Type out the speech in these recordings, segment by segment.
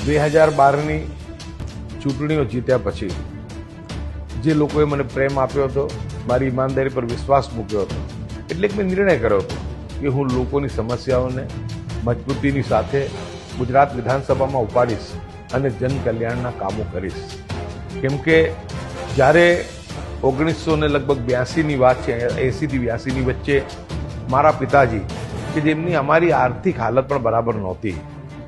2012ની ચૂંટણીઓ જીત્યા પછી જે લોકોએ મને પ્રેમ આપ્યો હતો, મારી ઈમાનદારી પર વિશ્વાસ મૂક્યો હતો, એટલે કે મેં નિર્ણય કર્યો હતો કે હું લોકોની સમસ્યાઓને મજબૂતીની સાથે ગુજરાત વિધાનસભામાં ઉપાડીશ અને જનકલ્યાણના કામો કરીશ. કેમ કે જ્યારે 1982ની વાત છે, 80થી 82ની વચ્ચે મારા પિતાજી કે જેમની અમારી આર્થિક હાલત પણ બરાબર નહોતી,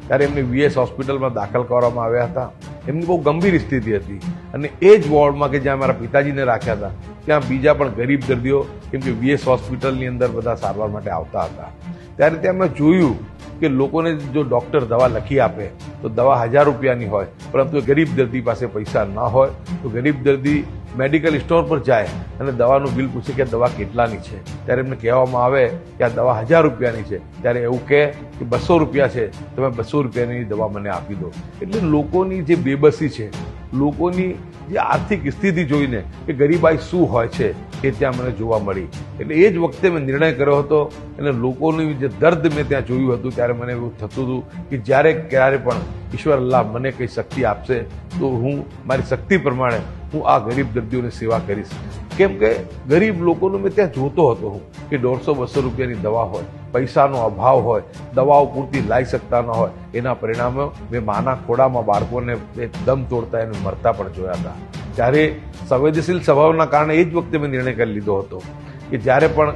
ત્યારે એમને વીએસ હોસ્પિટલમાં દાખલ કરવામાં આવ્યા હતા. એમની બહુ ગંભીર સ્થિતિ હતી અને એ જ વોર્ડમાં કે જ્યાં મારા પિતાજીને રાખ્યા હતા ત્યાં બીજા પણ ગરીબ દર્દીઓ, કેમ કે વીએસ હોસ્પિટલની અંદર બધા સારવાર માટે આવતા હતા. ત્યારે ત્યાં મેં જોયું કે લોકોને જો ડૉક્ટર દવા લખી આપે તો દવા 1000 રૂપિયાની હોય, પરંતુ ગરીબ દર્દી પાસે પૈસા ન હોય તો ગરીબ દર્દી મેડિકલ સ્ટોર પર જાય અને દવાનું બિલ પૂછે કે દવા કેટલાની છે. ત્યારે એમને કહેવામાં આવે કે આ દવા 1000 રૂપિયાની છે, ત્યારે એવું કહે કે 200 રૂપિયા છે, તમે 200 રૂપિયાની દવા મને આપી દો. એટલે લોકોની જે બેબસી છે, લોકોની જે આર્થિક સ્થિતિ જોઈને કે ગરીબાઈ શું હોય છે એ ત્યાં મને જોવા મળી. એટલે એ જ વખતે મેં નિર્ણય કર્યો હતો અને લોકોનું જે દર્દ મેં ત્યાં જોયું હતું ત્યારે મને એવું થતું હતું કે ક્યારે પણ ઈશ્વર અલ્લાહ મને કંઈ શક્તિ આપશે તો હું મારી શક્તિ પ્રમાણે હું આ ગરીબ દર્દીઓની સેવા કરીશ. કેમ કે ગરીબ લોકોનું મેં ત્યાં જોતો હતો હું કે 150-200 રૂપિયાની દવા હોય, પૈસાનો અભાવ હોય, દવાઓ પૂરતી લાવી શકતા ન હોય, એના પરિણામે મેં માના ખોડામાં બાળકોને દમ તોડતા એને મરતા પણ જોયા હતા. ત્યારે સંવેદનશીલ સ્વભાવના કારણે એ જ વખતે મેં નિર્ણય કરી લીધો હતો કે જ્યારે પણ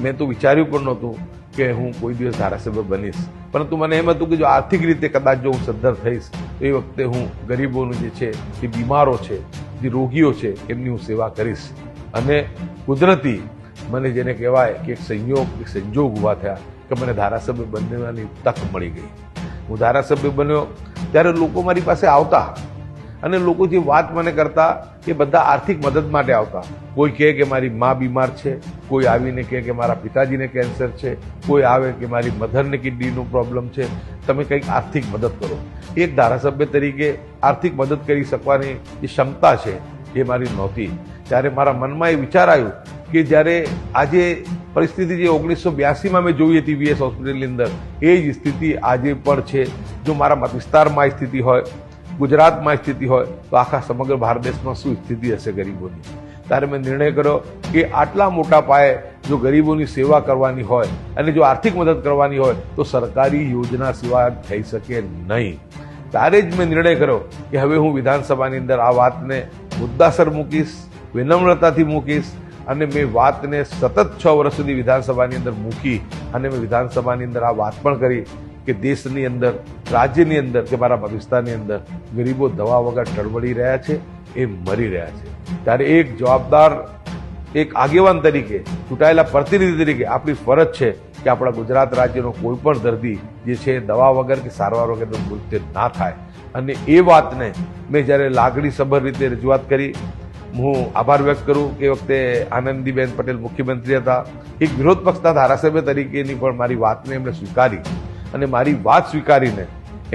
મેં તો વિચાર્યું પણ નહોતું કે હું કોઈ દિવસ ધારાસભ્ય બનીશ, પરંતુ મને એમ હતું કે જો આર્થિક રીતે કદાચ જો હું સદ્ધર થઈશ તો એ વખતે હું ગરીબોનું જે છે, જે બીમારો છે, જે રોગીઓ છે, એમની હું સેવા કરીશ. અને કુદરતી મને જેને કહેવાય કે એક સંજોગ ઊભા થયા કે મને ધારાસભ્ય બનવાની તક મળી ગઈ. હું ધારાસભ્ય બન્યો ત્યારે લોકો મારી પાસે આવતા અને લોકો જે વાત મને કરતા એ બધા આર્થિક મદદ માટે આવતા. કોઈ કહે કે મારી મા બીમાર છે, કોઈ આવીને કહે કે મારા પિતાજીને કેન્સર છે, કોઈ આવે કે મારી મધરને કિડનીનો પ્રોબ્લેમ છે, તમે કંઈક આર્થિક મદદ કરો. એક ધારાસભ્ય તરીકે આર્થિક મદદ કરી શકવાની જે ક્ષમતા છે એ મારી નહોતી. ત્યારે મારા મનમાં એ વિચાર આવ્યું કે જ્યારે આજે પરિસ્થિતિ જે 1982માં મેં જોઈ હતી વીએસ હોસ્પિટલની અંદર, એ જ સ્થિતિ આજે પણ છે. જો મારા વિસ્તારમાં એ સ્થિતિ હોય, ગુજરાતમાં સ્થિતિ હોય તો આખા સમગ્ર ભારત દેશમાં શું સ્થિતિ હશે ગરીબોની. ત્યારે મેં નિર્ણય કર્યો કે આટલા મોટા પાયે જો ગરીબોની સેવા કરવાની હોય અને જો આર્થિક મદદ કરવાની હોય તો સરકારી યોજના સિવાય થઈ શકે નહીં. ત્યારે જ મેં નિર્ણય કર્યો કે હવે હું વિધાનસભાની અંદર આ વાતને મુદ્દાસર મૂકીશ, વિનમ્રતાથી મૂકીશ. અને મેં વાતને સતત 6 વર્ષ સુધી વિધાનસભાની અંદર મૂકી અને મેં વિધાનસભાની અંદર આ વાત પણ કરી કે દેશની અંદર, રાજ્યની અંદર કે મારા વિસ્તારની અંદર ગરીબો દવા વગર ટળવળી રહ્યા છે, એ મરી રહ્યા છે. ત્યારે એક જવાબદાર, એક આગેવાન તરીકે, ચૂંટાયેલા પ્રતિનિધિ તરીકે આપણી ફરજ છે કે આપણા ગુજરાત રાજ્યનો કોઈ પણ દર્દી જે છે દવા વગર કે સારવાર વગરનું મૃત્યુ ના થાય. અને એ વાતને મેં જ્યારે લાગણીસભર રીતે રજૂઆત કરી, હું આભાર વ્યક્ત કરું કે વખતે આનંદીબેન પટેલ મુખ્યમંત્રી હતા, એક વિરોધ પક્ષના ધારાસભ્ય તરીકેની પણ મારી વાતને એમણે સ્વીકારી અને મારી વાત સ્વીકારીને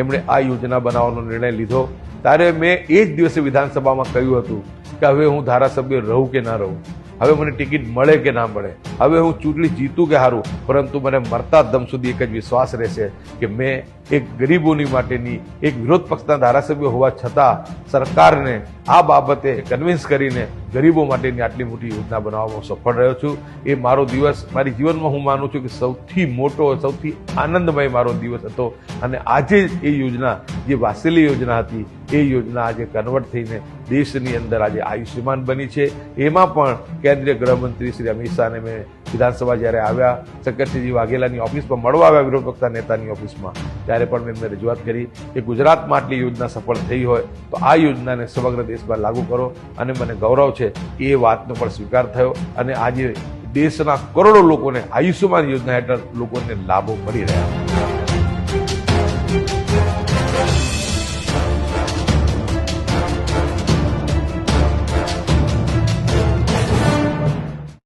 એમણે આ યોજના બનાવવાનો નિર્ણય લીધો. ત્યારે મેં એ જ દિવસે વિધાનસભામાં કહ્યું હતું કે હવે હું ધારાસભ્ય રહું કે ના રહું, હવે મને ટિકિટ મળે કે ના મળે, હવે હું ચૂંટણી જીતું કે હારું, પરંતુ મને મરતા દમ સુધી એક જ વિશ્વાસ રહેશે કે મેં એક ગરીબોની માટેની, એક વિરોધ પક્ષના ધારાસભ્ય હોવા છતાં સરકારને આ બાબતે કન્વિન્સ કરીને ગરીબો માટેની આટલી મોટી યોજના બનાવવામાં સફળ રહ્યો છું. એ મારો દિવસ મારી જીવનમાં હું માનું છું કે સૌથી મોટો, સૌથી આનંદમય મારો દિવસ હતો. અને આજે એ યોજના, જે વાસેલી યોજના હતી, એ યોજના આજે કન્વર્ટ થઈને દેશની અંદર આજે આયુષ્યમાન બની છે. એમાં પણ કેન્દ્રીય ગૃહમંત્રી શ્રી અમિત શાહને મેં વિધાનસભા જ્યારે આવ્યા, શંકરસિંહજી વાઘેલાની ઓફિસમાં મળવા આવ્યા, વિરોધ પક્ષના નેતાની ઓફિસમાં, ત્યારે પણ મેં એમને રજૂઆત કરી કે ગુજરાતમાં આટલી યોજના સફળ થઈ હોય તો આ યોજનાને સમગ્ર દેશમાં લાગુ કરો. અને મને ગૌરવ છે એ વાતનો પણ સ્વીકાર થયો અને આજે દેશના કરોડો લોકોને આયુષ્યમાન યોજના હેઠળ લોકોને લાભો મળી રહ્યા.